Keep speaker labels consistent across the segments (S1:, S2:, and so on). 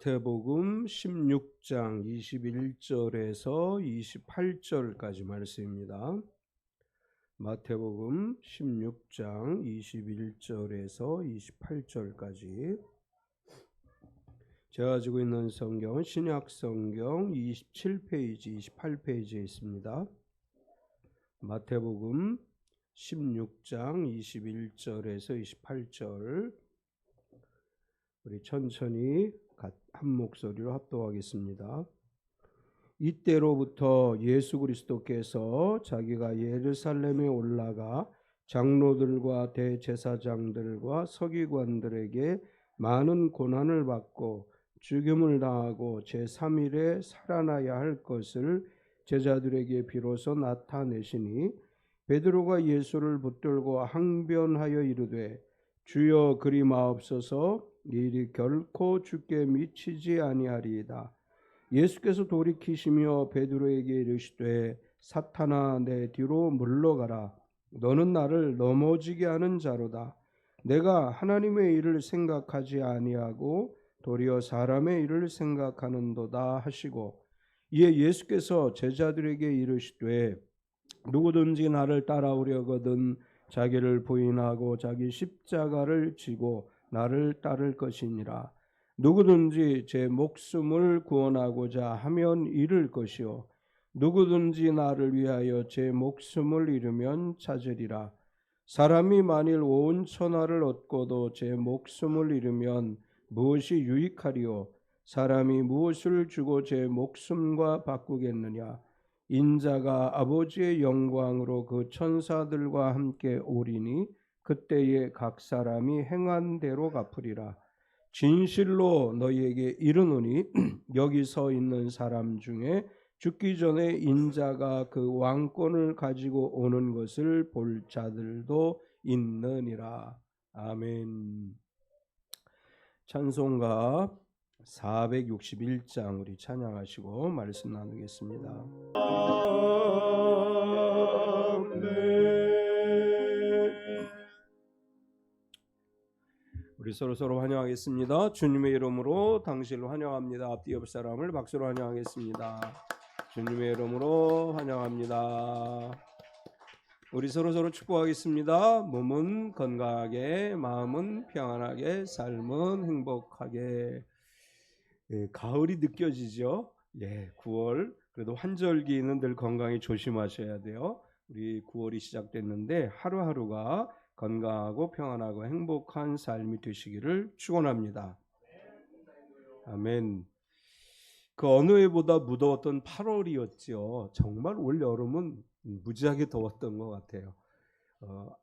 S1: 마태복음 16장 21절에서 28절까지 말씀입니다. 마태복음 16장 21절에서 28절까지 제가 가지고 있는 성경은 신약성경 27페이지, 28페이지에 있습니다. 마태복음 16장 21절에서 28절 우리 천천히 한 목소리로 합독하겠습니다. 이때로부터 예수 그리스도께서 자기가 예루살렘에 올라가 장로들과 대제사장들과 서기관들에게 많은 고난을 받고 죽임을 당하고 제3일에 살아나야 할 것을 제자들에게 비로소 나타내시니 베드로가 예수를 붙들고 항변하여 이르되 주여 그리 마옵소서 이 일이 결코 주께 미치지 아니하리이다. 예수께서 돌이키시며 베드로에게 이르시되 사탄아 내 뒤로 물러가라. 너는 나를 넘어지게 하는 자로다. 내가 하나님의 일을 생각하지 아니하고 도리어 사람의 일을 생각하는도다 하시고 이에 예수께서 제자들에게 이르시되 누구든지 나를 따라오려거든 자기를 부인하고 자기 십자가를 지고 나를 따를 것이니라. 누구든지 제 목숨을 구원하고자 하면 잃을 것이요 누구든지 나를 위하여 제 목숨을 잃으면 찾으리라. 사람이 만일 온 천하를 얻고도 제 목숨을 잃으면 무엇이 유익하리요 사람이 무엇을 주고 제 목숨과 바꾸겠느냐. 인자가 아버지의 영광으로 그 천사들과 함께 오리니 그때에 각 사람이 행한 대로 갚으리라. 진실로 너희에게 이르노니 여기 서 있는 사람 중에 죽기 전에 인자가 그 왕권을 가지고 오는 것을 볼 자들도 있느니라. 아멘. 찬송가 461장 우리 찬양하시고 말씀 나누겠습니다. 우리 서로 환영하겠습니다. 주님의 이름으로 당신을 환영합니다. 앞뒤 옆 사람을 박수로 환영하겠습니다. 주님의 이름으로 환영합니다. 우리 서로 축복하겠습니다. 몸은 건강하게, 마음은 평안하게, 삶은 행복하게. 가을이 느껴지죠? 9월. 그래도 환절기는 늘 건강히 조심하셔야 돼요. 우리 9월이 시작됐는데 하루하루가 건강하고 평안하고 행복한 삶이 되시기를 축원합니다. 아멘. 그 어느 해보다 무더웠던 8월이었죠. 정말 올 여름은 무지하게 더웠던 것 같아요.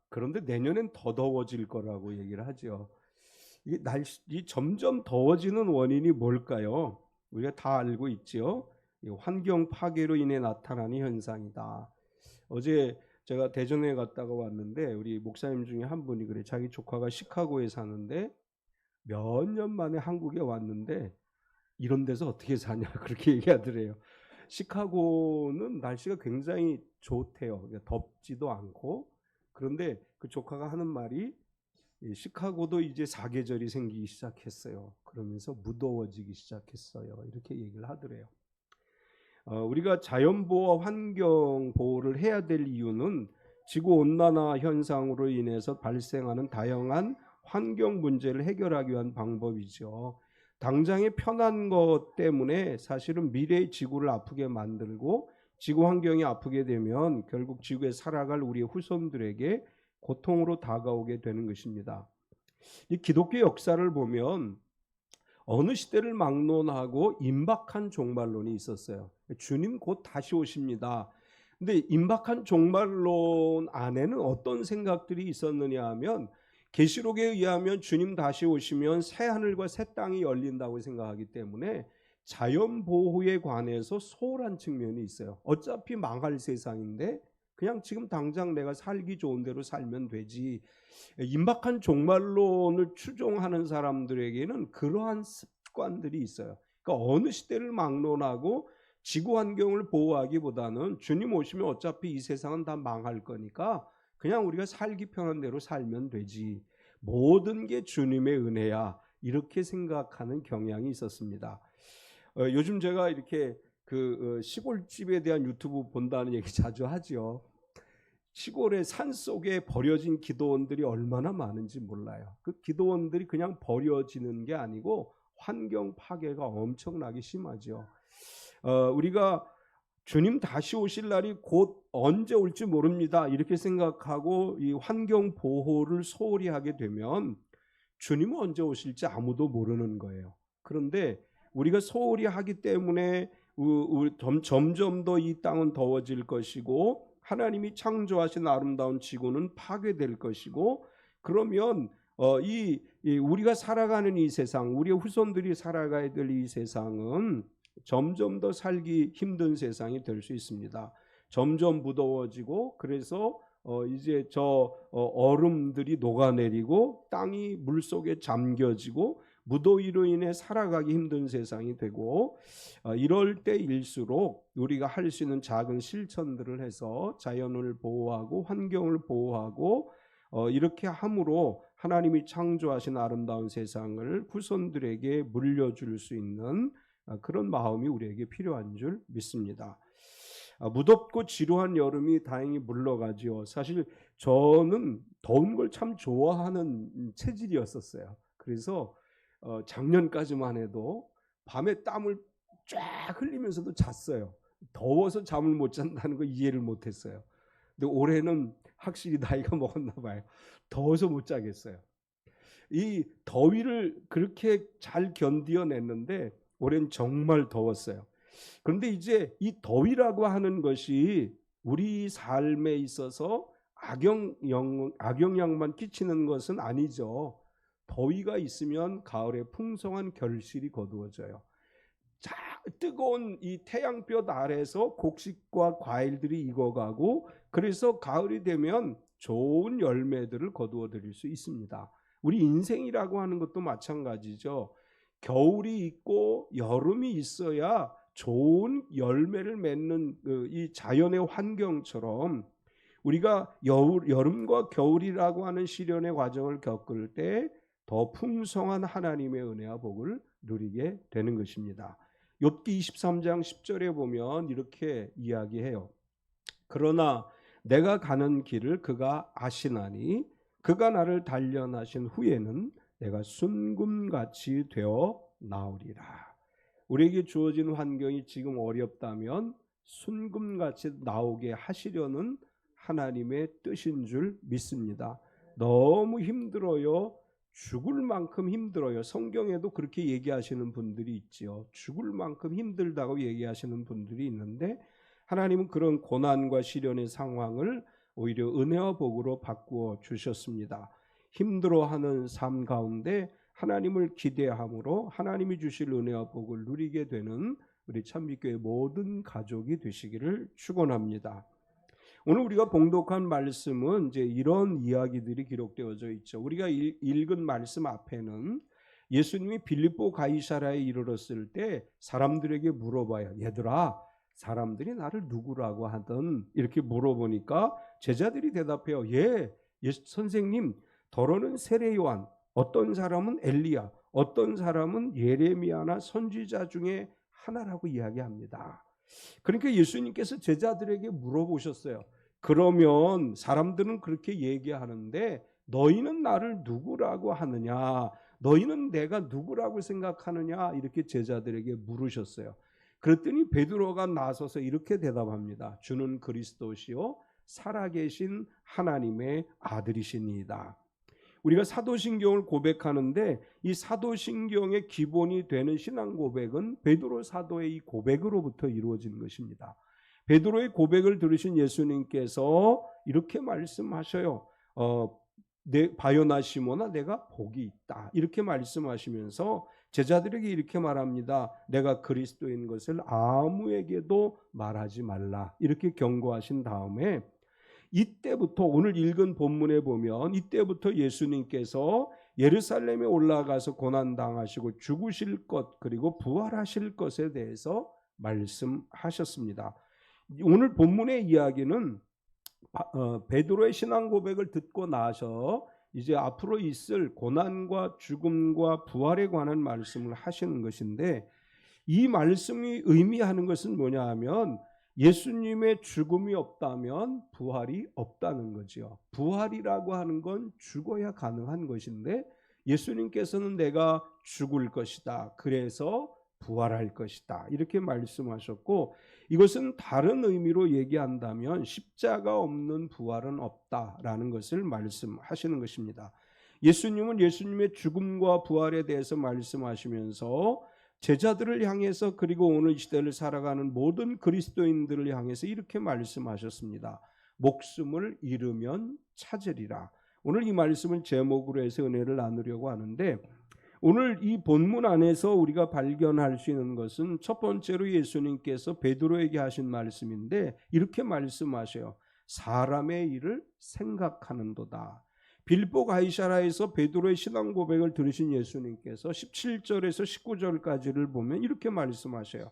S1: 그런데 내년엔 더 더워질 거라고 얘기를 하죠. 이 날씨 점점 더워지는 원인이 뭘까요? 우리가 다 알고 있죠. 환경 파괴로 인해 나타나는 현상이다. 어제 제가 대전에 갔다가 왔는데 우리 목사님 중에 한 분이 그래 자기 조카가 시카고에 사는데 몇 년 만에 한국에 왔는데 이런 데서 어떻게 사냐 그렇게 얘기하더래요. 시카고는 날씨가 굉장히 좋대요. 덥지도 않고. 그런데 그 조카가 하는 말이 시카고도 이제 사계절이 생기기 시작했어요. 그러면서 무더워지기 시작했어요. 이렇게 얘기를 하더래요. 우리가 자연보호와 환경보호를 해야 될 이유는 지구온난화 현상으로 인해서 발생하는 다양한 환경 문제를 해결하기 위한 방법이죠. 당장의 편한 것 때문에 사실은 미래의 지구를 아프게 만들고 지구 환경이 아프게 되면 결국 지구에 살아갈 우리의 후손들에게 고통으로 다가오게 되는 것입니다. 이 기독교 역사를 보면 어느 시대를 막론하고 임박한 종말론이 있었어요. 주님 곧 다시 오십니다. 근데 임박한 종말론 안에는 어떤 생각들이 있었느냐 하면 계시록에 의하면 주님 다시 오시면 새 하늘과 새 땅이 열린다고 생각하기 때문에 자연 보호에 관해서 소홀한 측면이 있어요. 어차피 망할 세상인데 그냥 지금 당장 내가 살기 좋은 대로 살면 되지. 임박한 종말론을 추종하는 사람들에게는 그러한 습관들이 있어요. 그러니까 어느 시대를 막론하고 지구 환경을 보호하기보다는 주님 오시면 어차피 이 세상은 다 망할 거니까 그냥 우리가 살기 편한 대로 살면 되지. 모든 게 주님의 은혜야. 이렇게 생각하는 경향이 있었습니다. 요즘 제가 이렇게 시골집에 대한 유튜브 본다는 얘기 자주 하죠. 시골의 산 속에 버려진 기도원들이 얼마나 많은지 몰라요. 그 기도원들이 그냥 버려지는 게 아니고 환경 파괴가 엄청나게 심하죠. 우리가 주님 다시 오실 날이 곧 언제 올지 모릅니다. 이렇게 생각하고 이 환경 보호를 소홀히 하게 되면 주님은 언제 오실지 아무도 모르는 거예요. 그런데 우리가 소홀히 하기 때문에 점점 더 이 땅은 더워질 것이고 하나님이 창조하신 아름다운 지구는 파괴될 것이고, 그러면 우리가 살아가는 이 세상, 우리의 후손들이 살아가야 될 이 세상은 점점 더 살기 힘든 세상이 될 수 있습니다. 점점 무더워지고, 그래서 이제 얼음들이 녹아내리고 땅이 물속에 잠겨지고 무더위로 인해 살아가기 힘든 세상이 되고, 이럴 때일수록 우리가 할 수 있는 작은 실천들을 해서 자연을 보호하고 환경을 보호하고 이렇게 함으로 하나님이 창조하신 아름다운 세상을 후손들에게 물려줄 수 있는 그런 마음이 우리에게 필요한 줄 믿습니다. 무덥고 지루한 여름이 다행히 물러가지요. 사실 저는 더운 걸 참 좋아하는 체질이었었어요. 그래서 작년까지만 해도 밤에 땀을 쫙 흘리면서도 잤어요. 더워서 잠을 못 잔다는 거 이해를 못했어요. 근데 올해는 확실히 나이가 먹었나 봐요. 더워서 못 자겠어요. 이 더위를 그렇게 잘 견뎌냈는데 올해는 정말 더웠어요. 그런데 이제 이 더위라고 하는 것이 우리 삶에 있어서 악영향만 끼치는 것은 아니죠. 더위가 있으면 가을에 풍성한 결실이 거두어져요. 뜨거운 이 태양볕 아래서 곡식과 과일들이 익어가고, 그래서 가을이 되면 좋은 열매들을 거두어 드릴 수 있습니다. 우리 인생이라고 하는 것도 마찬가지죠. 겨울이 있고 여름이 있어야 좋은 열매를 맺는 이 자연의 환경처럼 우리가 여름과 겨울이라고 하는 시련의 과정을 겪을 때 더 풍성한 하나님의 은혜와 복을 누리게 되는 것입니다. 욥기 23장 10절에 보면 이렇게 이야기해요. 그러나 내가 가는 길을 그가 아시나니 그가 나를 단련하신 후에는 내가 순금같이 되어 나오리라. 우리에게 주어진 환경이 지금 어렵다면 순금같이 나오게 하시려는 하나님의 뜻인 줄 믿습니다. 너무 힘들어요. 죽을 만큼 힘들어요. 성경에도 그렇게 얘기하시는 분들이 있지요. 죽을 만큼 힘들다고 얘기하시는 분들이 있는데, 하나님은 그런 고난과 시련의 상황을 오히려 은혜와 복으로 바꾸어 주셨습니다. 힘들어하는 삶 가운데 하나님을 기대함으로 하나님이 주실 은혜와 복을 누리게 되는 우리 찬미교회 모든 가족이 되시기를 축원합니다. 오늘 우리가 봉독한 말씀은 이제 이런 이야기들이 기록되어져 있죠. 우리가 읽은 말씀 앞에는 예수님이 빌립보 가이사랴에 이르렀을 때 사람들에게 물어봐요. 얘들아, 사람들이 나를 누구라고 하든, 이렇게 물어보니까 제자들이 대답해요. 선생님, 더러는 세례 요한, 어떤 사람은 엘리야, 어떤 사람은 예레미야나 선지자 중에 하나라고 이야기합니다. 그러니까 예수님께서 제자들에게 물어보셨어요. 그러면 사람들은 그렇게 얘기하는데 너희는 나를 누구라고 하느냐? 너희는 내가 누구라고 생각하느냐? 이렇게 제자들에게 물으셨어요. 그랬더니 베드로가 나서서 이렇게 대답합니다. 주는 그리스도시요 살아계신 하나님의 아들이시니이다. 우리가 사도신경을 고백하는데 이 사도신경의 기본이 되는 신앙 고백은 베드로 사도의 이 고백으로부터 이루어진 것입니다. 베드로의 고백을 들으신 예수님께서 이렇게 말씀하셔요. 바요나 시모나 내가 복이 있다. 이렇게 말씀하시면서 제자들에게 이렇게 말합니다. 내가 그리스도인 것을 아무에게도 말하지 말라. 이렇게 경고하신 다음에 이때부터 오늘 읽은 본문에 보면 이때부터 예수님께서 예루살렘에 올라가서 고난당하시고 죽으실 것 그리고 부활하실 것에 대해서 말씀하셨습니다. 오늘 본문의 이야기는 베드로의 신앙 고백을 듣고 나서 이제 앞으로 있을 고난과 죽음과 부활에 관한 말씀을 하시는 것인데, 이 말씀이 의미하는 것은 뭐냐 하면 예수님의 죽음이 없다면 부활이 없다는 거죠. 부활이라고 하는 건 죽어야 가능한 것인데, 예수님께서는 내가 죽을 것이다, 그래서 부활할 것이다, 이렇게 말씀하셨고, 이것은 다른 의미로 얘기한다면 십자가 없는 부활은 없다라는 것을 말씀하시는 것입니다. 예수님은 예수님의 죽음과 부활에 대해서 말씀하시면서 제자들을 향해서, 그리고 오늘 시대를 살아가는 모든 그리스도인들을 향해서 이렇게 말씀하셨습니다. 목숨을 잃으면 찾으리라. 오늘 이 말씀을 제목으로 해서 은혜를 나누려고 하는데, 오늘 이 본문 안에서 우리가 발견할 수 있는 것은 첫 번째로 예수님께서 베드로에게 하신 말씀인데, 이렇게 말씀하셔요. 사람의 일을 생각하는도다. 빌보 가이사라에서 베드로의 신앙 고백을 들으신 예수님께서 17절에서 19절까지를 보면 이렇게 말씀하셔요.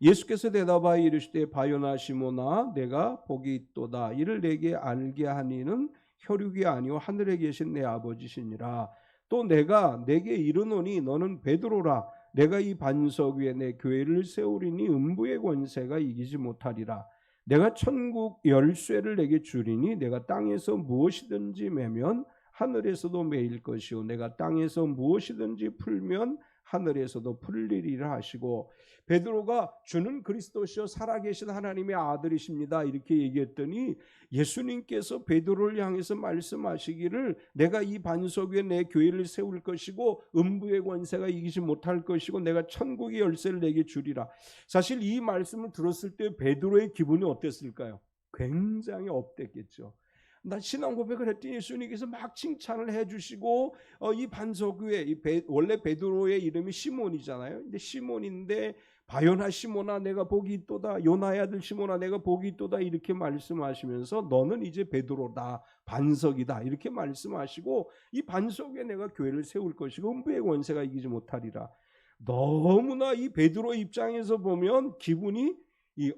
S1: 예수께서 대답하여 이르시되 바요나 시모나 내가 복이 있도다. 이를 내게 알게 하니는 혈육이 아니오 하늘에 계신 내 아버지시니라. 또 내가 내게 이르노니 너는 베드로라. 내가 이 반석 위에 내 교회를 세우리니 음부의 권세가 이기지 못하리라. 내가 천국 열쇠를 내게 주리니 내가 땅에서 무엇이든지 매면 하늘에서도 매일 것이요 내가 땅에서 무엇이든지 풀면 하늘에서도 풀리리라 하시고, 베드로가 주는 그리스도시요 살아계신 하나님의 아들이십니다 이렇게 얘기했더니, 예수님께서 베드로를 향해서 말씀하시기를 내가 이 반석 위에 내 교회를 세울 것이고 음부의 권세가 이기지 못할 것이고 내가 천국의 열쇠를 내게 주리라. 사실 이 말씀을 들었을 때 베드로의 기분이 어땠을까요? 굉장히 업됐겠죠. 나 신앙 고백을 했더니 예수님께서 막 칭찬을 해주시고, 이 반석 위에 원래 베드로의 이름이 시몬이잖아요. 근데 시몬인데 바요나 시몬아 내가 복이 있도다, 요나의 아들 시몬아 내가 복이 있도다 이렇게 말씀하시면서 너는 이제 베드로다, 반석이다 이렇게 말씀하시고, 이 반석 위에 내가 교회를 세울 것이고 음부의 권세가 이기지 못하리라. 너무나 이 베드로 입장에서 보면 기분이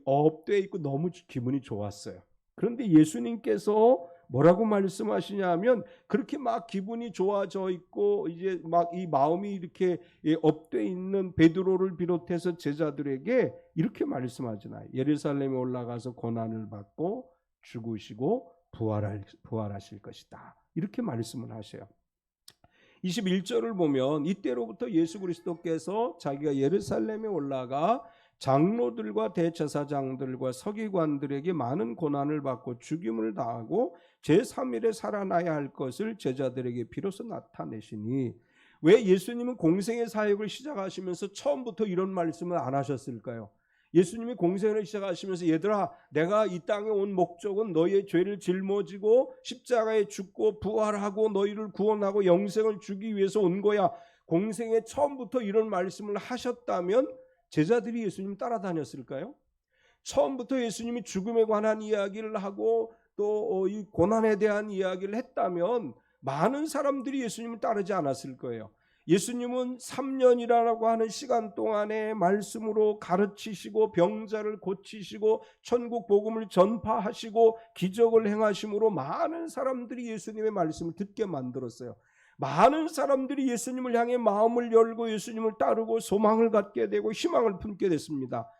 S1: 업돼 있고 너무 기분이 좋았어요. 그런데 예수님께서 뭐라고 말씀하시냐면, 그렇게 막 기분이 좋아져 있고 이제 막 이 마음이 이렇게 업돼 있는 베드로를 비롯해서 제자들에게 이렇게 말씀하잖아요. 예루살렘에 올라가서 고난을 받고 죽으시고 부활하실 것이다 이렇게 말씀을 하셔요. 21절을 보면 이때로부터 예수 그리스도께서 자기가 예루살렘에 올라가 장로들과 대제사장들과 서기관들에게 많은 고난을 받고 죽임을 당하고 제3일에 살아나야 할 것을 제자들에게 비로소 나타내시니, 왜 예수님은 공생의 사역을 시작하시면서 처음부터 이런 말씀을 안 하셨을까요? 예수님이 공생을 시작하시면서 얘들아 내가 이 땅에 온 목적은 너희의 죄를 짊어지고 십자가에 죽고 부활하고 너희를 구원하고 영생을 주기 위해서 온 거야. 공생의 처음부터 이런 말씀을 하셨다면 제자들이 예수님 따라다녔을까요? 처음부터 예수님이 죽음에 관한 이야기를 하고 또 이 고난에 대한 이야기를 했다면 많은 사람들이 예수님을 따르지 않았을 거예요. 예수님은 3년이라고 하는 시간 동안에 말씀으로 가르치시고 병자를 고치시고 천국 복음을 전파하시고 기적을 행하심으로 많은 사람들이 예수님의 말씀을 듣게 만들었어요. 많은 사람들이 예수님을 향해 마음을 열고 예수님을 따르고 소망을 갖게 되고 희망을 품게 됐습니다.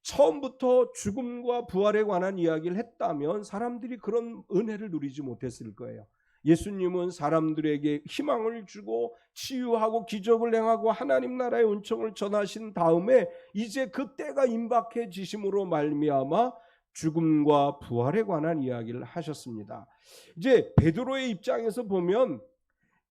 S1: 처음부터 죽음과 부활에 관한 이야기를 했다면 사람들이 그런 은혜를 누리지 못했을 거예요. 예수님은 사람들에게 희망을 주고 치유하고 기적을 행하고 하나님 나라의 은총을 전하신 다음에 이제 그 때가 임박해지심으로 말미암아 죽음과 부활에 관한 이야기를 하셨습니다. 이제 베드로의 입장에서 보면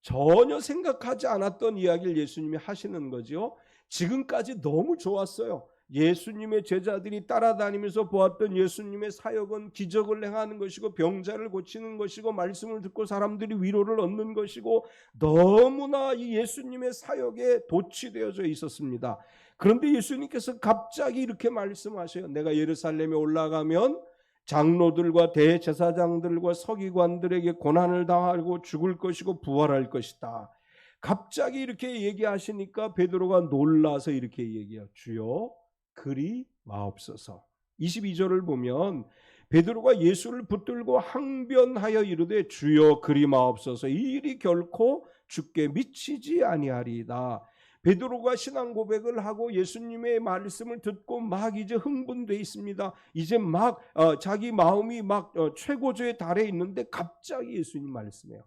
S1: 전혀 생각하지 않았던 이야기를 예수님이 하시는 거죠. 지금까지 너무 좋았어요. 예수님의 제자들이 따라다니면서 보았던 예수님의 사역은 기적을 행하는 것이고 병자를 고치는 것이고 말씀을 듣고 사람들이 위로를 얻는 것이고 너무나 이 예수님의 사역에 도취되어져 있었습니다. 그런데 예수님께서 갑자기 이렇게 말씀하셔요. 내가 예루살렘에 올라가면 장로들과 대제사장들과 서기관들에게 고난을 당하고 죽을 것이고 부활할 것이다. 갑자기 이렇게 얘기하시니까 베드로가 놀라서 이렇게 얘기해요. 주여 그리 마옵소서. 22절을 보면 베드로가 예수를 붙들고 항변하여 이르되 주여 그리마옵소서, 이 일이 결코 주께 미치지 아니하리이다. 베드로가 신앙 고백을 하고 예수님의 말씀을 듣고 막 이제 흥분돼 있습니다. 이제 막 자기 마음이 막 최고조에 달해 있는데 갑자기 예수님 말씀해요.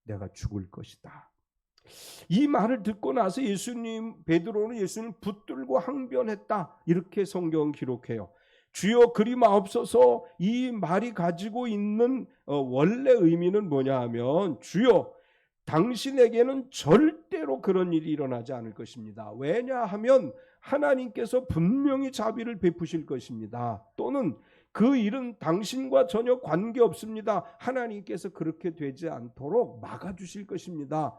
S1: 내가 죽을 것이다. 이 말을 듣고 나서 베드로는 예수님 붙들고 항변했다. 이렇게 성경 기록해요. 주여 그리마옵소서, 이 말이 가지고 있는 원래 의미는 뭐냐 하면, 주여 당신에게는 절대로 그런 일이 일어나지 않을 것입니다. 왜냐하면 하나님께서 분명히 자비를 베푸실 것입니다. 또는 그 일은 당신과 전혀 관계없습니다. 하나님께서 그렇게 되지 않도록 막아주실 것입니다.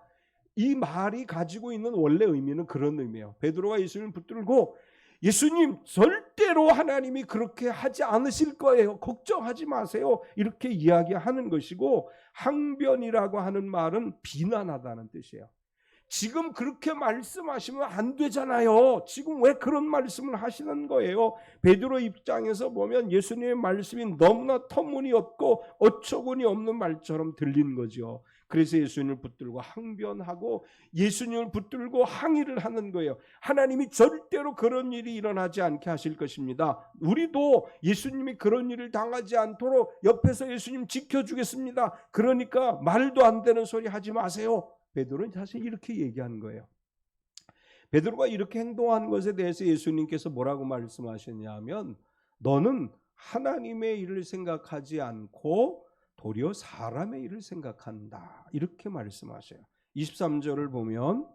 S1: 이 말이 가지고 있는 원래 의미는 그런 의미예요. 베드로가 예수님을 붙들고 예수님 절대로 하나님이 그렇게 하지 않으실 거예요. 걱정하지 마세요. 이렇게 이야기하는 것이고, 항변이라고 하는 말은 비난하다는 뜻이에요. 지금 그렇게 말씀하시면 안 되잖아요. 지금 왜 그런 말씀을 하시는 거예요? 베드로 입장에서 보면 예수님의 말씀이 너무나 터무니없고 어처구니 없는 말처럼 들리는 거죠. 그래서 예수님을 붙들고 항변하고 예수님을 붙들고 항의를 하는 거예요. 하나님이 절대로 그런 일이 일어나지 않게 하실 것입니다. 우리도 예수님이 그런 일을 당하지 않도록 옆에서 예수님 지켜주겠습니다. 그러니까 말도 안 되는 소리 하지 마세요. 베드로는 사실 이렇게 얘기한 거예요. 베드로가 이렇게 행동한 것에 대해서 예수님께서 뭐라고 말씀하셨냐면, 너는 하나님의 일을 생각하지 않고 도리어 사람의 일을 생각한다. 이렇게 말씀하셔요. 23절을 보면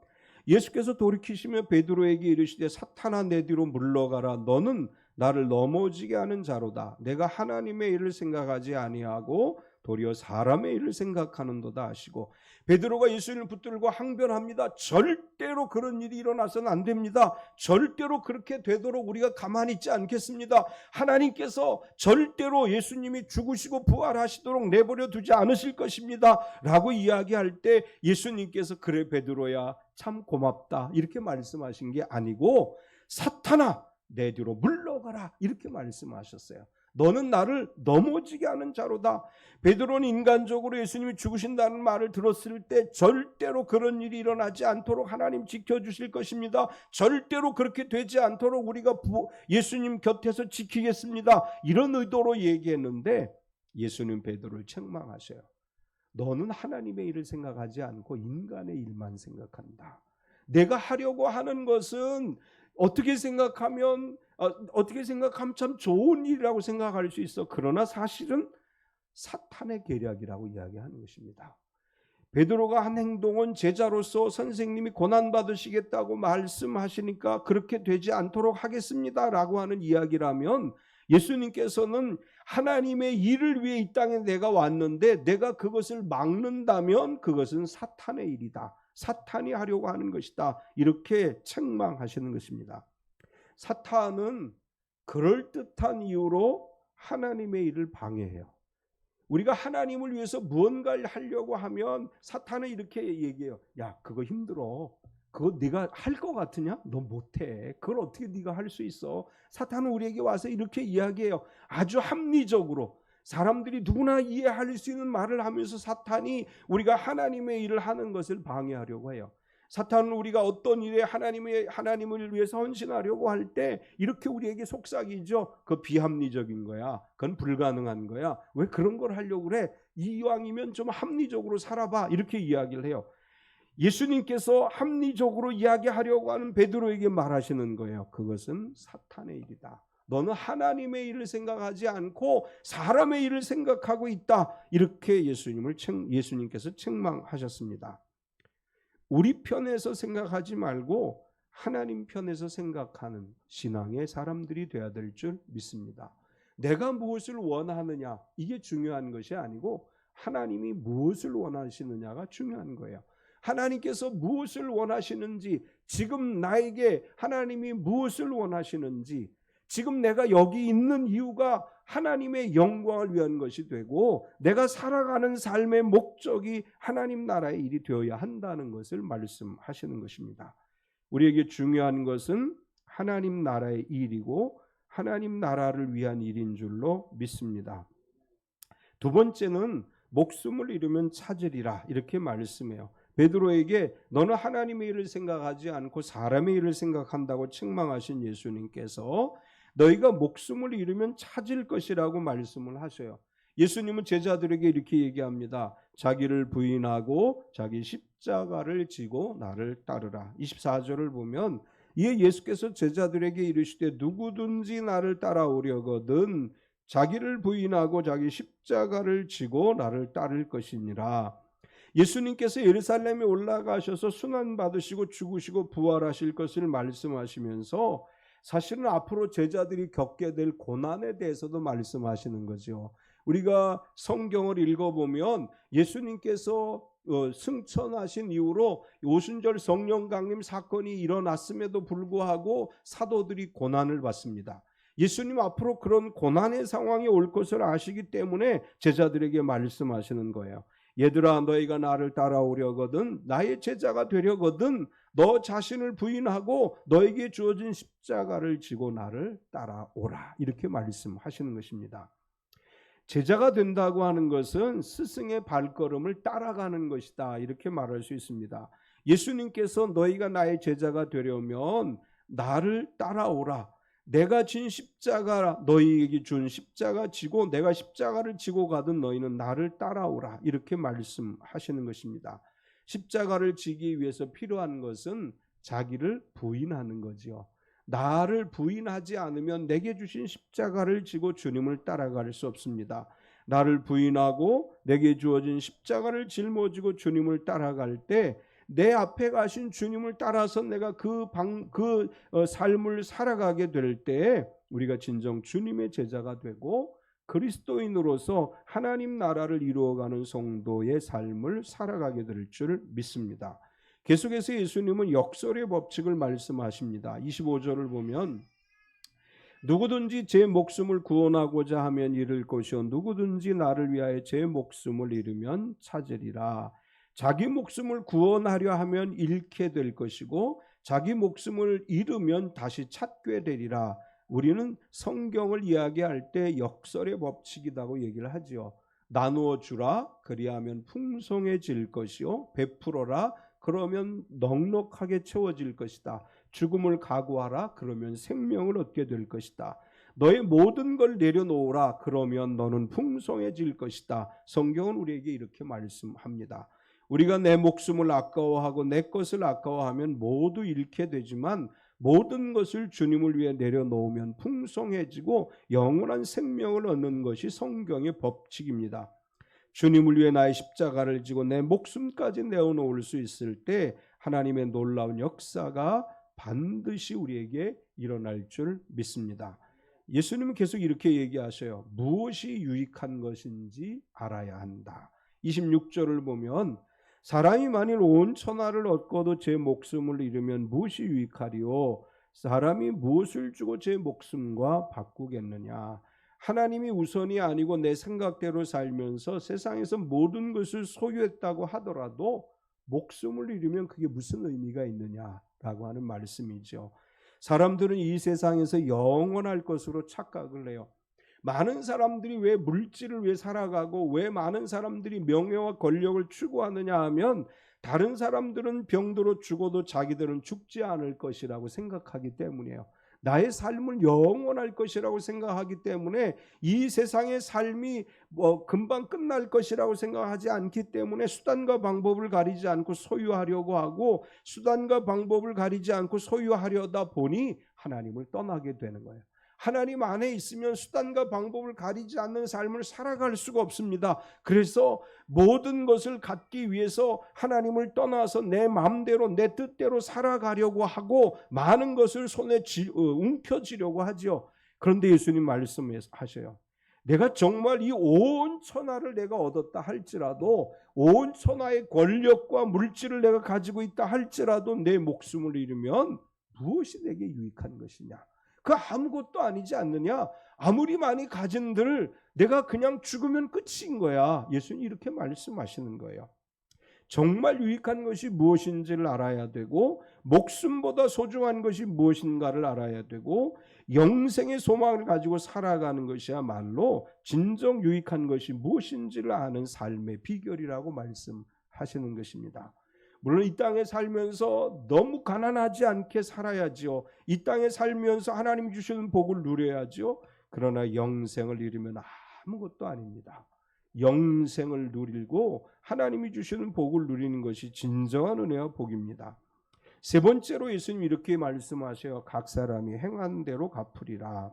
S1: 예수께서 돌이키시며 베드로에게 이르시되 사탄아 내 뒤로 물러가라. 너는 나를 넘어지게 하는 자로다. 내가 하나님의 일을 생각하지 아니하고 도리어 사람의 일을 생각하는도다 하시고, 베드로가 예수님을 붙들고 항변합니다. 절대로 그런 일이 일어나서는 안 됩니다. 절대로 그렇게 되도록 우리가 가만히 있지 않겠습니다. 하나님께서 절대로 예수님이 죽으시고 부활하시도록 내버려 두지 않으실 것입니다 라고 이야기할 때 예수님께서 그래 베드로야 참 고맙다 이렇게 말씀하신 게 아니고, 사탄아 내 뒤로 물러가라 이렇게 말씀하셨어요. 너는 나를 넘어지게 하는 자로다. 베드로는 인간적으로 예수님이 죽으신다는 말을 들었을 때 절대로 그런 일이 일어나지 않도록 하나님 지켜주실 것입니다. 절대로 그렇게 되지 않도록 우리가 예수님 곁에서 지키겠습니다. 이런 의도로 얘기했는데 예수님 베드로를 책망하셔요. 너는 하나님의 일을 생각하지 않고 인간의 일만 생각한다. 내가 하려고 하는 것은 어떻게 생각하면 참 좋은 일이라고 생각할 수 있어. 그러나 사실은 사탄의 계략이라고 이야기하는 것입니다. 베드로가 한 행동은 제자로서 선생님이 고난받으시겠다고 말씀하시니까 그렇게 되지 않도록 하겠습니다라고 하는 이야기라면, 예수님께서는 하나님의 일을 위해 이 땅에 내가 왔는데 내가 그것을 막는다면 그것은 사탄의 일이다. 사탄이 하려고 하는 것이다. 이렇게 책망하시는 것입니다. 사탄은 그럴듯한 이유로 하나님의 일을 방해해요. 우리가 하나님을 위해서 무언가를 하려고 하면 사탄은 이렇게 얘기해요. 야, 그거 힘들어. 그거 네가 할 것 같으냐? 너 못해. 그걸 어떻게 네가 할 수 있어? 사탄은 우리에게 와서 이렇게 이야기해요. 아주 합리적으로 사람들이 누구나 이해할 수 있는 말을 하면서 사탄이 우리가 하나님의 일을 하는 것을 방해하려고 해요. 사탄은 우리가 어떤 일에 하나님을 위해서 헌신하려고 할 때 이렇게 우리에게 속삭이죠. 그거 비합리적인 거야. 그건 불가능한 거야. 왜 그런 걸 하려고 그래? 이왕이면 좀 합리적으로 살아봐. 이렇게 이야기를 해요. 예수님께서 합리적으로 이야기하려고 하는 베드로에게 말하시는 거예요. 그것은 사탄의 일이다. 너는 하나님의 일을 생각하지 않고 사람의 일을 생각하고 있다. 이렇게 예수님께서 책망하셨습니다. 우리 편에서 생각하지 말고 하나님 편에서 생각하는 신앙의 사람들이 되어야 될 줄 믿습니다. 내가 무엇을 원하느냐 이게 중요한 것이 아니고 하나님이 무엇을 원하시느냐가 중요한 거예요. 하나님께서 무엇을 원하시는지, 지금 나에게 하나님이 무엇을 원하시는지, 지금 내가 여기 있는 이유가 하나님의 영광을 위한 것이 되고 내가 살아가는 삶의 목적이 하나님 나라의 일이 되어야 한다는 것을 말씀하시는 것입니다. 우리에게 중요한 것은 하나님 나라의 일이고 하나님 나라를 위한 일인 줄로 믿습니다. 두 번째는 목숨을 잃으면 찾으리라 이렇게 말씀해요. 베드로에게 너는 하나님의 일을 생각하지 않고 사람의 일을 생각한다고 책망하신 예수님께서 너희가 목숨을 잃으면 찾을 것이라고 말씀을 하셔요. 예수님은 제자들에게 이렇게 얘기합니다. 자기를 부인하고 자기 십자가를 지고 나를 따르라. 24절을 보면 이에 예수께서 제자들에게 이르시되 누구든지 나를 따라오려거든 자기를 부인하고 자기 십자가를 지고 나를 따를 것이니라. 예수님께서 예루살렘에 올라가셔서 순환 받으시고 죽으시고 부활하실 것을 말씀하시면서 사실은 앞으로 제자들이 겪게 될 고난에 대해서도 말씀하시는 거죠. 우리가 성경을 읽어보면 예수님께서 승천하신 이후로 오순절 성령 강림 사건이 일어났음에도 불구하고 사도들이 고난을 받습니다. 예수님 앞으로 그런 고난의 상황이 올 것을 아시기 때문에 제자들에게 말씀하시는 거예요. 얘들아 너희가 나를 따라오려거든 나의 제자가 되려거든 너 자신을 부인하고 너에게 주어진 십자가를 지고 나를 따라오라 이렇게 말씀하시는 것입니다. 제자가 된다고 하는 것은 스승의 발걸음을 따라가는 것이다 이렇게 말할 수 있습니다. 예수님께서 너희가 나의 제자가 되려면 나를 따라오라. 내가 진 십자가 너희에게 준 십자가 지고 내가 십자가를 지고 가든 너희는 나를 따라오라 이렇게 말씀하시는 것입니다. 십자가를 지기 위해서 필요한 것은 자기를 부인하는 거지요. 나를 부인하지 않으면 내게 주신 십자가를 지고 주님을 따라갈 수 없습니다. 나를 부인하고 내게 주어진 십자가를 짊어지고 주님을 따라갈 때 내 앞에 가신 주님을 따라서 내가 그 삶을 살아가게 될 때 우리가 진정 주님의 제자가 되고 그리스도인으로서 하나님 나라를 이루어가는 성도의 삶을 살아가게 될 줄 믿습니다. 계속해서 예수님은 역설의 법칙을 말씀하십니다. 25절을 보면 누구든지 제 목숨을 구원하고자 하면 잃을 것이요 누구든지 나를 위하여 제 목숨을 잃으면 찾으리라. 자기 목숨을 구원하려 하면 잃게 될 것이고 자기 목숨을 잃으면 다시 찾게 되리라. 우리는 성경을 이야기할 때 역설의 법칙이라고 얘기를 하지요. 나누어 주라 그리하면 풍성해질 것이요 베풀어라 그러면 넉넉하게 채워질 것이다. 죽음을 각오하라 그러면 생명을 얻게 될 것이다. 너의 모든 걸 내려놓으라 그러면 너는 풍성해질 것이다. 성경은 우리에게 이렇게 말씀합니다. 우리가 내 목숨을 아까워하고 내 것을 아까워하면 모두 잃게 되지만 모든 것을 주님을 위해 내려놓으면 풍성해지고 영원한 생명을 얻는 것이 성경의 법칙입니다. 주님을 위해 나의 십자가를 지고 내 목숨까지 내어놓을 수 있을 때 하나님의 놀라운 역사가 반드시 우리에게 일어날 줄 믿습니다. 예수님은 계속 이렇게 얘기하셔요. 무엇이 유익한 것인지 알아야 한다. 26절을 보면 사람이 만일 온 천하를 얻고도 제 목숨을 잃으면 무엇이 유익하리요? 사람이 무엇을 주고 제 목숨과 바꾸겠느냐? 하나님이 우선이 아니고 내 생각대로 살면서 세상에서 모든 것을 소유했다고 하더라도 목숨을 잃으면 그게 무슨 의미가 있느냐라고 하는 말씀이죠. 사람들은 이 세상에서 영원할 것으로 착각을 해요. 많은 사람들이 왜 물질을 위해 살아가고 왜 많은 사람들이 명예와 권력을 추구하느냐 하면 다른 사람들은 병들어 죽어도 자기들은 죽지 않을 것이라고 생각하기 때문이에요. 나의 삶은 영원할 것이라고 생각하기 때문에 이 세상의 삶이 금방 끝날 것이라고 생각하지 않기 때문에 수단과 방법을 가리지 않고 소유하려고 하고 수단과 방법을 가리지 않고 소유하려다 보니 하나님을 떠나게 되는 거예요. 하나님 안에 있으면 수단과 방법을 가리지 않는 삶을 살아갈 수가 없습니다. 그래서 모든 것을 갖기 위해서 하나님을 떠나서 내 마음대로 내 뜻대로 살아가려고 하고 많은 것을 손에 움켜쥐려고 하죠. 그런데 예수님 말씀하셔요. 내가 정말 이 온 천하를 내가 얻었다 할지라도 온 천하의 권력과 물질을 내가 가지고 있다 할지라도 내 목숨을 잃으면 무엇이 내게 유익한 것이냐? 그 아무것도 아니지 않느냐? 아무리 많이 가진들 내가 그냥 죽으면 끝인 거야. 예수님 이렇게 말씀하시는 거예요. 정말 유익한 것이 무엇인지를 알아야 되고, 목숨보다 소중한 것이 무엇인가를 알아야 되고, 영생의 소망을 가지고 살아가는 것이야말로 진정 유익한 것이 무엇인지를 아는 삶의 비결이라고 말씀하시는 것입니다. 물론 이 땅에 살면서 너무 가난하지 않게 살아야지요. 이 땅에 살면서 하나님 주시는 복을 누려야지요. 그러나 영생을 이루면 아무것도 아닙니다. 영생을 누리고 하나님이 주시는 복을 누리는 것이 진정한 은혜와 복입니다. 세 번째로 예수님 이렇게 말씀하셔요. 각 사람이 행한 대로 갚으리라.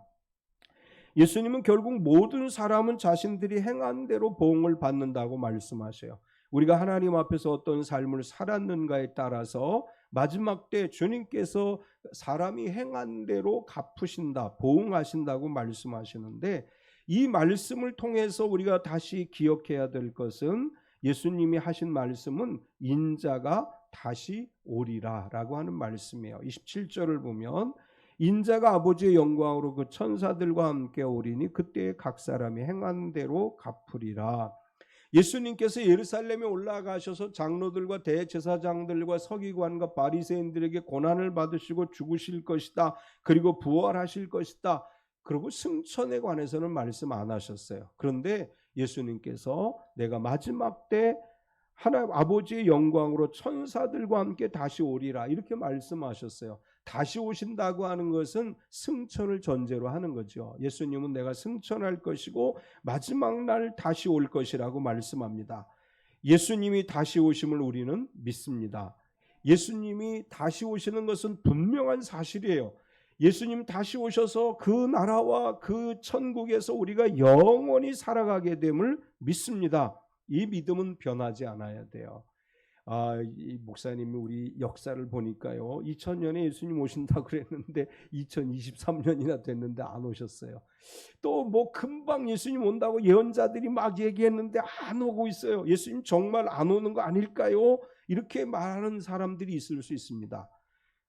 S1: 예수님은 결국 모든 사람은 자신들이 행한 대로 보응을 받는다고 말씀하셔요. 우리가 하나님 앞에서 어떤 삶을 살았는가에 따라서 마지막 때 주님께서 사람이 행한 대로 갚으신다, 보응하신다고 말씀하시는데, 이 말씀을 통해서 우리가 다시 기억해야 될 것은 예수님이 하신 말씀은 인자가 다시 오리라 라고 하는 말씀이에요. 27절을 보면 인자가 아버지의 영광으로 그 천사들과 함께 오리니 그때 각 사람이 행한 대로 갚으리라. 예수님께서 예루살렘에 올라가셔서 장로들과 대제사장들과 서기관과 바리새인들에게 고난을 받으시고 죽으실 것이다. 그리고 부활하실 것이다. 그리고 승천에 관해서는 말씀 안 하셨어요. 그런데 예수님께서 내가 마지막 때 하나님 아버지의 영광으로 천사들과 함께 다시 오리라 이렇게 말씀하셨어요. 다시 오신다고 하는 것은 승천을 전제로 하는 거죠. 예수님은 내가 승천할 것이고 마지막 날 다시 올 것이라고 말씀합니다. 예수님이 다시 오심을 우리는 믿습니다. 예수님이 다시 오시는 것은 분명한 사실이에요. 예수님 다시 오셔서 그 나라와 그 천국에서 우리가 영원히 살아가게 됨을 믿습니다. 이 믿음은 변하지 않아야 돼요. 이 목사님이 우리 역사를 보니까요, 2000년에 예수님 오신다고 그랬는데 2023년이나 됐는데 안 오셨어요. 또 뭐 금방 예수님 온다고 예언자들이 막 얘기했는데 안 오고 있어요. 예수님 정말 안 오는 거 아닐까요? 이렇게 말하는 사람들이 있을 수 있습니다.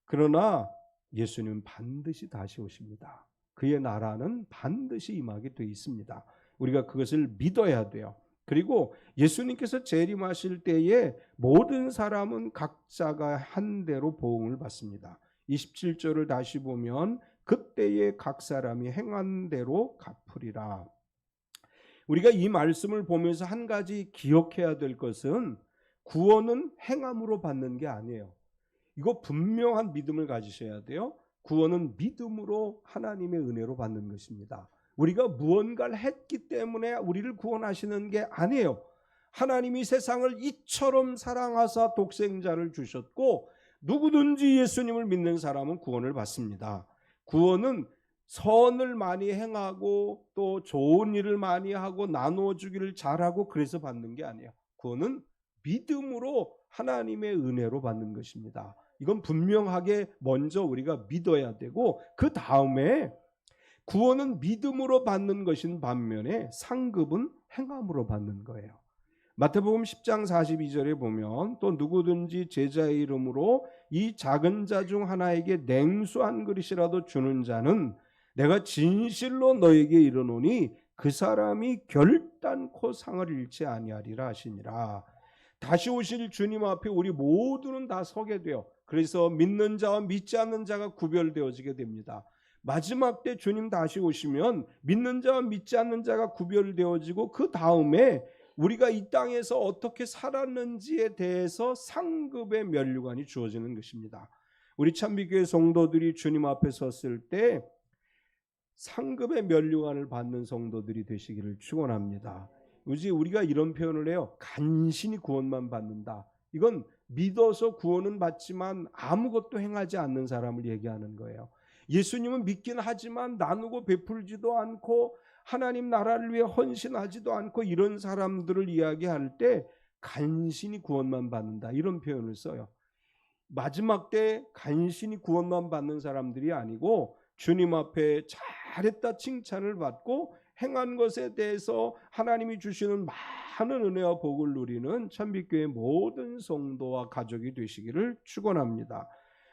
S1: 그러나 예수님은 반드시 다시 오십니다. 그의 나라는 반드시 임하게 되어 있습니다. 우리가 그것을 믿어야 돼요. 그리고 예수님께서 재림하실 때에 모든 사람은 각자가 한 대로 보응을 받습니다. 27절을 다시 보면 그때에 각 사람이 행한 대로 갚으리라. 우리가 이 말씀을 보면서 한 가지 기억해야 될 것은 구원은 행함으로 받는 게 아니에요. 이거 분명한 믿음을 가지셔야 돼요. 구원은 믿음으로 하나님의 은혜로 받는 것입니다. 우리가 무언가를 했기 때문에 우리를 구원하시는 게 아니에요. 하나님이 세상을 이처럼 사랑하사 독생자를 주셨고 누구든지 예수님을 믿는 사람은 구원을 받습니다. 구원은 선을 많이 행하고 또 좋은 일을 많이 하고 나누어주기를 잘하고 그래서 받는 게 아니에요. 구원은 믿음으로 하나님의 은혜로 받는 것입니다. 이건 분명하게 먼저 우리가 믿어야 되고 그 다음에 구원은 믿음으로 받는 것인 반면에 상급은 행함으로 받는 거예요. 마태복음 10장 42절에 보면 또 누구든지 제자의 이름으로 이 작은 자 중 하나에게 냉수 한 그릇이라도 주는 자는 내가 진실로 너에게 이르노니 그 사람이 결단코 상을 잃지 아니하리라 하시니라. 다시 오실 주님 앞에 우리 모두는 다 서게 돼요. 그래서 믿는 자와 믿지 않는 자가 구별되어지게 됩니다. 마지막 때 주님 다시 오시면 믿는 자와 믿지 않는 자가 구별되어지고 그 다음에 우리가 이 땅에서 어떻게 살았는지에 대해서 상급의 면류관이 주어지는 것입니다. 우리 찬미교회 성도들이 주님 앞에 섰을 때 상급의 면류관을 받는 성도들이 되시기를 축원합니다. 요즘 우리가 이런 표현을 해요. 간신히 구원만 받는다. 이건 믿어서 구원은 받지만 아무것도 행하지 않는 사람을 얘기하는 거예요. 예수님은 믿긴 하지만 나누고 베풀지도 않고 하나님 나라를 위해 헌신하지도 않고 이런 사람들을 이야기할 때 간신히 구원만 받는다 이런 표현을 써요. 마지막 때 간신히 구원만 받는 사람들이 아니고 주님 앞에 잘했다 칭찬을 받고 행한 것에 대해서 하나님이 주시는 많은 은혜와 복을 누리는 찬빛교회 모든 성도와 가족이 되시기를 축원합니다.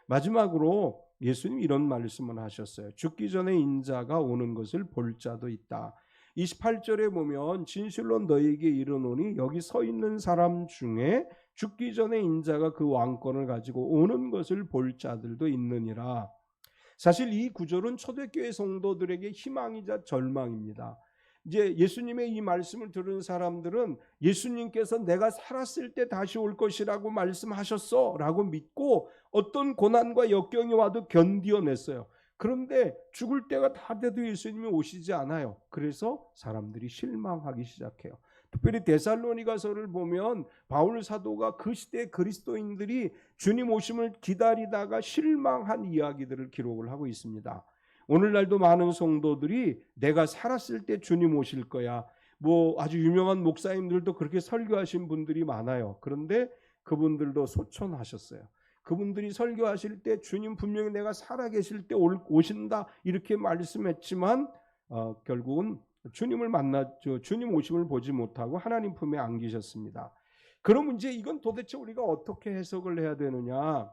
S1: 마지막으로 예수님 이런 말씀을 하셨어요. 죽기 전에 인자가 오는 것을 볼 자도 있다. 28절에 보면 진실로 너희에게 이르노니 여기 서 있는 사람 중에 죽기 전에 인자가 그 왕권을 가지고 오는 것을 볼 자들도 있느니라. 사실 이 구절은 초대교회 성도들에게 희망이자 절망입니다. 이제 예수님의 이 말씀을 들은 사람들은 예수님께서 내가 살았을 때 다시 올 것이라고 말씀하셨어 라고 믿고 어떤 고난과 역경이 와도 견디어냈어요. 그런데 죽을 때가 다 돼도 예수님이 오시지 않아요. 그래서 사람들이 실망하기 시작해요. 특별히 데살로니가서를 보면 바울 사도가 그 시대 그리스도인들이 주님 오심을 기다리다가 실망한 이야기들을 기록을 하고 있습니다. 오늘날도 많은 성도들이 내가 살았을 때 주님 오실 거야. 아주 유명한 목사님들도 그렇게 설교하신 분들이 많아요. 그런데 그분들도 소천하셨어요. 그분들이 설교하실 때 주님 분명히 내가 살아계실 때 오신다 이렇게 말씀했지만 결국은 주님을 만났죠. 주님 오심을 보지 못하고 하나님 품에 안기셨습니다. 그럼 이제 이건 도대체 우리가 어떻게 해석을 해야 되느냐?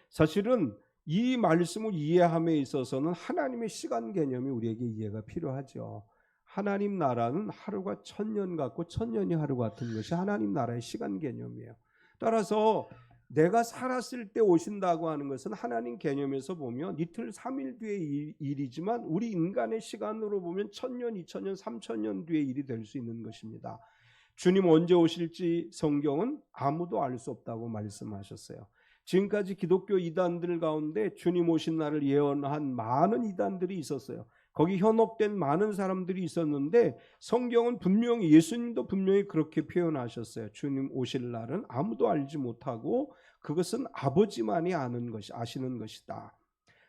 S1: 사실은 이 말씀을 이해함에 있어서는 하나님의 시간 개념이 우리에게 이해가 필요하죠. 하나님 나라는 하루가 1000년 같고 1000년이 하루 같은 것이 하나님 나라의 시간 개념이에요. 따라서 내가 살았을 때 오신다고 하는 것은 하나님 개념에서 보면 이틀 3일 뒤의 일이지만 우리 인간의 시간으로 보면 1000년, 2000년, 3000년 뒤의 일이 될 수 있는 것입니다. 주님 언제 오실지 성경은 아무도 알 수 없다고 말씀하셨어요. 지금까지 기독교 이단들 가운데 주님 오신 날을 예언한 많은 이단들이 있었어요. 거기 현혹된 많은 사람들이 있었는데 성경은 분명히 예수님도 분명히 그렇게 표현하셨어요. 주님 오실 날은 아무도 알지 못하고 그것은 아버지만이 아시는 것이다.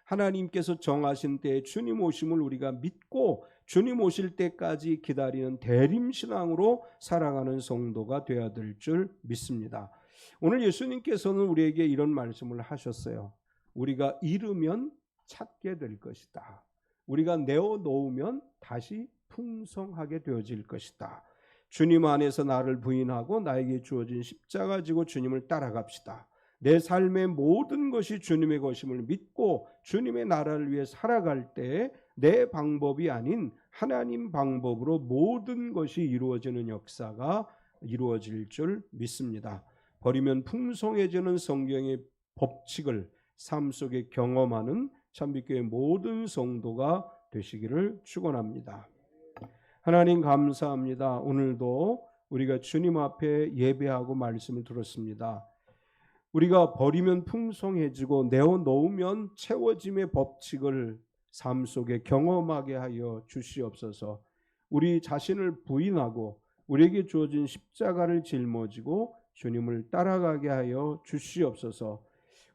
S1: 하나님께서 정하신 때에 주님 오심을 우리가 믿고 주님 오실 때까지 기다리는 대림신앙으로 살아가는 성도가 되어야 될 줄 믿습니다. 오늘 예수님께서는 우리에게 이런 말씀을 하셨어요. 우리가 잃으면 찾게 될 것이다. 우리가 내어놓으면 다시 풍성하게 되어질 것이다. 주님 안에서 나를 부인하고 나에게 주어진 십자가 지고 주님을 따라갑시다. 내 삶의 모든 것이 주님의 것임을 믿고 주님의 나라를 위해 살아갈 때 내 방법이 아닌 하나님 방법으로 모든 것이 이루어지는 역사가 이루어질 줄 믿습니다. 버리면 풍성해지는 성경의 법칙을 삶 속에 경험하는 참빛교회 모든 성도가 되시기를 축원합니다. 하나님 감사합니다. 오늘도 우리가 주님 앞에 예배하고 말씀을 들었습니다. 우리가 버리면 풍성해지고 내어놓으면 채워짐의 법칙을 삶 속에 경험하게 하여 주시옵소서. 우리 자신을 부인하고 우리에게 주어진 십자가를 짊어지고 주님을 따라가게 하여 주시옵소서.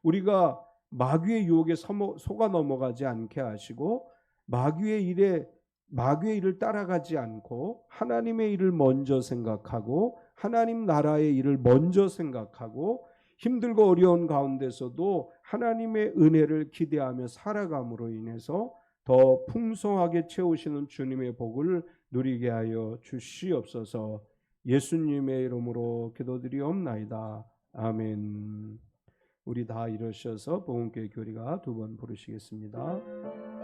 S1: 우리가 마귀의 유혹에 속아 넘어가지 않게 하시고 마귀의 일을 따라가지 않고 하나님의 일을 먼저 생각하고 하나님 나라의 일을 먼저 생각하고 힘들고 어려운 가운데서도 하나님의 은혜를 기대하며 살아감으로 인해서 더 풍성하게 채우시는 주님의 복을 누리게 하여 주시옵소서. 예수님의 이름으로 기도드리옵나이다. 아멘. 우리 다 일어서서 복음교회 교리가 2번 부르시겠습니다.